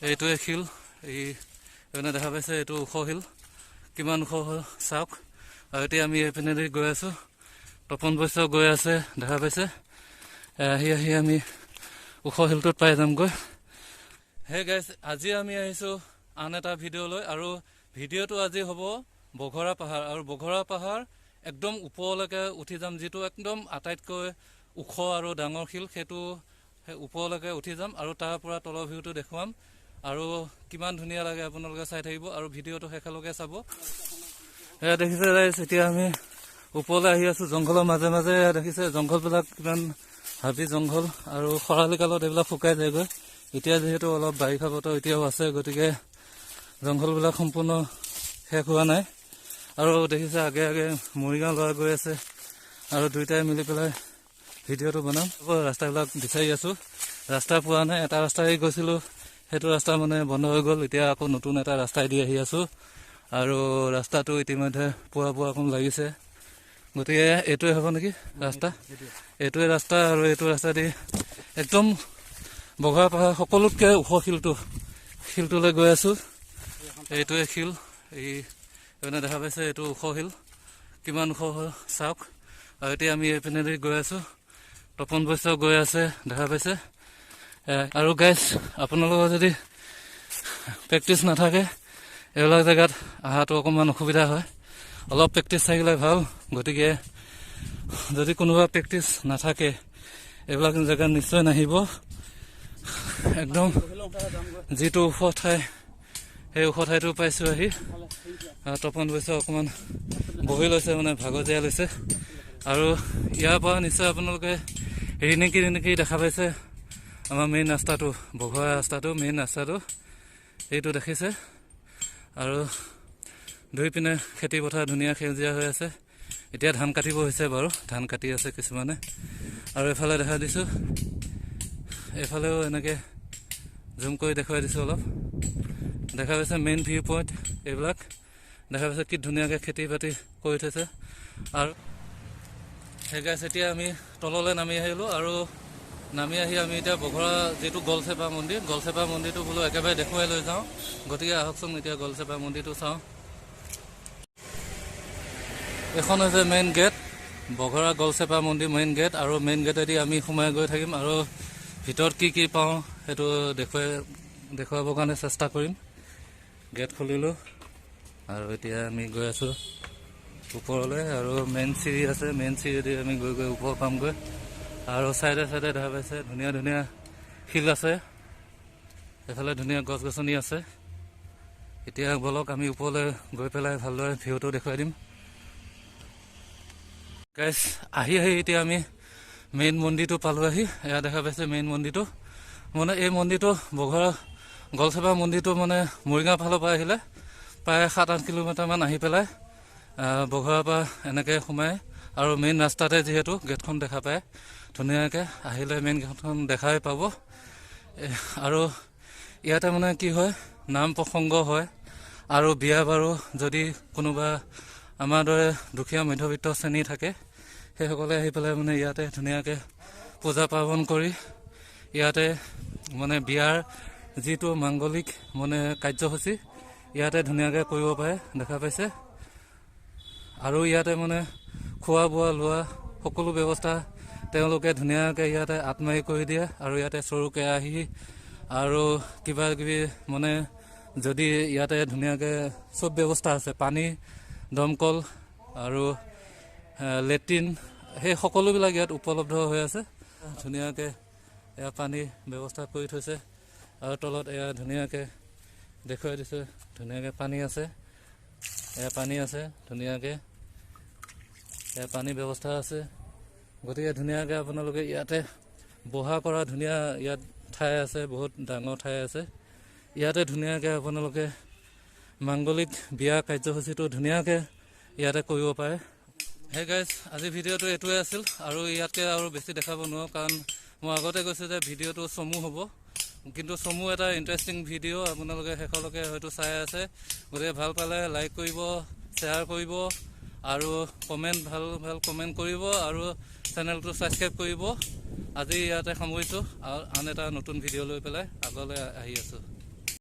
এইটোৱে শিল এই এনে দেখা পাইছে এইটো ওখ শিল কিমান ওখ চাওক আৰু এতিয়া আমি এইপিনেদি গৈ আছোঁ তপন বৈশ্য গৈ আছে দেখা পাইছে আহি আমি ওখ শিলটোত পাই যামগৈ হে গাইছ আজি আমি আহিছোঁ আন এটা ভিডিঅ' লৈ আৰু ভিডিঅ'টো আজি হ'ব বঘৰা পাহাৰ আৰু বঘৰা পাহাৰ একদম ওপৰলৈকে উঠি যাম যিটো একদম আটাইতকৈ ওখ আৰু ডাঙৰ শিল সেইটো ওপৰলৈকে উঠি যাম আৰু তাৰ পৰা তলৰ ভিউটো দেখুৱাম আৰু কিমান ধুনীয়া লাগে আপোনালোকে চাই থাকিব আৰু ভিডিঅ'টো শেষলৈকে চাব এয়া দেখিছে গাইছ এতিয়া আমি ওপৰলৈ আহি আছোঁ জংঘলৰ মাজে মাজে দেখিছে জংঘলবিলাক কিমান হাবি জংঘল আৰু খৰালি কালত এইবিলাক শুকাই যায়গৈ এতিয়া যিহেতু অলপ বাৰিষা বতৰ এতিয়াও আছে গতিকে জংঘলবিলাক সম্পূৰ্ণ শেষ হোৱা নাই আৰু দেখিছে আগে আগে মৰিগাঁও ল'ৰা গৈ আছে আৰু দুয়োটাই মিলি পেলাই ভিডিঅ'টো বনাম ৰাস্তাবিলাক বিচাৰি আছোঁ ৰাস্তা পোৱা নাই এটা ৰাস্তাই গৈছিলোঁ সেইটো ৰাস্তা মানে বন্ধ হৈ গ'ল এতিয়া আকৌ নতুন এটা ৰাস্তাই দি আহি আছোঁ আৰু ৰাস্তাটো ইতিমধ্যে পোৱা অকণ লাগিছে গতিকে এইটোৱে হ'ব নেকি ৰাস্তা এইটোৱে ৰাস্তা আৰু এইটো ৰাস্তা দি একদম বঘৰা পাহাৰ সকলোতকৈ ওখ শিলটোলৈ গৈ আছোঁ এইটোৱে শিল এই এনে দেখা পাইছে এইটো ওখ শিল কিমান ওখ চাওক আৰু এতিয়া আমি এইপিনেদি গৈ আছোঁ তপন বৈশ্য গৈ আছে দেখা পাইছে আৰু গাইছ আপোনালোকৰ যদি প্ৰেক্টিচ নাথাকে এইবিলাক জেগাত অহাটো অকণমান অসুবিধা হয় অলপ প্ৰেক্টিচ থাকিলে ভাল গতিকে যদি কোনোবা প্ৰেক্টিচ নাথাকে এইবিলাক জেগাত নিশ্চয় নাহিব একদম যিটো ওখ ঠাই সেই ওখ ঠাইটো পাইছোঁ আহি তপন বৈশ্য অকণমান বহি লৈছে মানে ভাগৰ জীয়াই লৈছে আৰু ইয়াৰ পৰা নিশ্চয় আপোনালোকে ৰিণিকি দেখা পাইছে আমাৰ মেইন ৰাস্তাটো বঘৰা ৰাস্তাটো মেইন ৰাস্তাটো এইটো দেখিছে আৰু দুই পিনে খেতি পথাৰ ধুনীয়া সেউজীয়া হৈ আছে এতিয়া ধান কাটিব হৈছে বাৰু ধান কাটি আছে কিছুমানে আৰু এফালে দেখা দিছোঁ এইফালেও এনেকৈ জুম কৰি দেখুৱাই দিছোঁ অলপ দেখা পাইছে মেইন ভিউ পইণ্ট এইবিলাক দেখা পাইছে কি ধুনীয়াকৈ খেতি বাতি কৰি থৈছে আৰু সেইকাৰণে এতিয়া আমি তললৈ নামি আহিলোঁ আৰু নামি আহি আমি এতিয়া বঘৰা যিটো গলচেপা মন্দিৰটো বোলো একেবাৰে দেখুৱাই লৈ যাওঁ গতিকে আহকচোন এতিয়া গলচেপা মন্দিৰটো চাওঁ এখন হৈছে মেইন গেট বঘৰা গলচেপা মন্দিৰ মেইন গেট আৰু মেইন গেটেদি আমি সোমাই গৈ থাকিম আৰু ভিতৰত কি পাওঁ সেইটো দেখুৱাবৰ কাৰণে চেষ্টা কৰিম গেট খুলিলোঁ আৰু এতিয়া আমি গৈ আছোঁ ওপৰলৈ আৰু মেইন চিৰি আছে মেইন চিৰিদি আমি গৈ ওপৰ পামগৈ আৰু চাইডে দেখা পাইছে ধুনীয়া শিল আছে এইফালে ধুনীয়া গছ গছনি আছে এতিয়া বলক আমি ওপৰলৈ গৈ পেলাই ভালদৰে ভিউটো দেখুৱাই দিম গাইছ আহি এতিয়া আমি মেইন মন্দিৰটো পালোঁ আহি এয়া দেখা পাইছে মেইন মন্দিৰটো মানে এই মন্দিৰটো বঘৰা গলচেপা মন্দিৰটো মানে মৰিগাঁও ফালৰ পৰা আহিলে প্ৰায় 7-8 কিলোমিটাৰমান আহি পেলাই বঘৰাৰ পৰা এনেকৈ সোমাই আৰু মেইন ৰাস্তাতে যিহেতু গেটখন দেখা পায় ধুনীয়াকৈ আহিলে মেইন গেটখন দেখাই পাব আৰু ইয়াতে মানে কি হয় নাম প্ৰসংগ হয় আৰু বিয়া বাৰু যদি কোনোবা আমাৰ দৰে দুখীয়া মধ্যবিত্ত শ্ৰেণী থাকে সেইসকলে আহি পেলাই মানে ইয়াতে ধুনীয়াকৈ পূজা পাৰ্বণ কৰি ইয়াতে মানে বিয়াৰ যিটো মাংগলিক মানে কাৰ্যসূচী ইয়াতে ধুনীয়াকৈ কৰিব পাৰে দেখা পাইছে আৰু ইয়াতে মানে খোৱা বোৱা লোৱা সকলো ব্যৱস্থা তেওঁলোকে ধুনীয়াকৈ ইয়াতে আত্মায়ী কৰি দিয়ে আৰু ইয়াতে চৰু কেৰাহী আৰু কিবাকিবি মানে যদি ইয়াতে ধুনীয়াকৈ চব ব্যৱস্থা আছে পানী দমকল আৰু লেট্ৰিন সেই সকলোবিলাক ইয়াত উপলব্ধ হৈ আছে ধুনীয়াকৈ এয়া পানী ব্যৱস্থা কৰি থৈছে আৰু তলত এয়া ধুনীয়াকৈ দেখুৱাই দিছে ধুনীয়াকৈ পানী আছে এয়া পানী আছে ধুনীয়াকৈ এয়া পানী ব্যৱস্থা আছে গতিকে ধুনীয়াকৈ আপোনালোকে ইয়াতে বহা কৰা ধুনীয়া ইয়াত ঠাই আছে বহুত ডাঙৰ ঠাই আছে ইয়াতে ধুনীয়াকৈ আপোনালোকে মাংগলিক বিয়া কাৰ্যসূচীটো ধুনীয়াকৈ ইয়াতে কৰিব পাৰে হে গাইজ আজি ভিডিঅ'টো এইটোৱে আছিল আৰু ইয়াতকৈ আৰু বেছি দেখাব নোৱাৰোঁ কাৰণ মই আগতে কৈছোঁ যে ভিডিঅ'টো চমু হ'ব কিন্তু চমু এটা ইণ্টাৰেষ্টিং ভিডিঅ' আপোনালোকে শেষলৈকে হয়তো চাই আছে গতিকে ভাল পালে লাইক কৰিব শ্বেয়াৰ কৰিব আৰু কমেণ্ট ভাল কমেণ্ট কৰিব আৰু চেনেলটো ছাবস্ক্ৰাইব কৰিব আজি ইয়াতে সামৰিছোঁ আৰু আন এটা নতুন ভিডিঅ' লৈ পেলাই আগলৈ আহি আছোঁ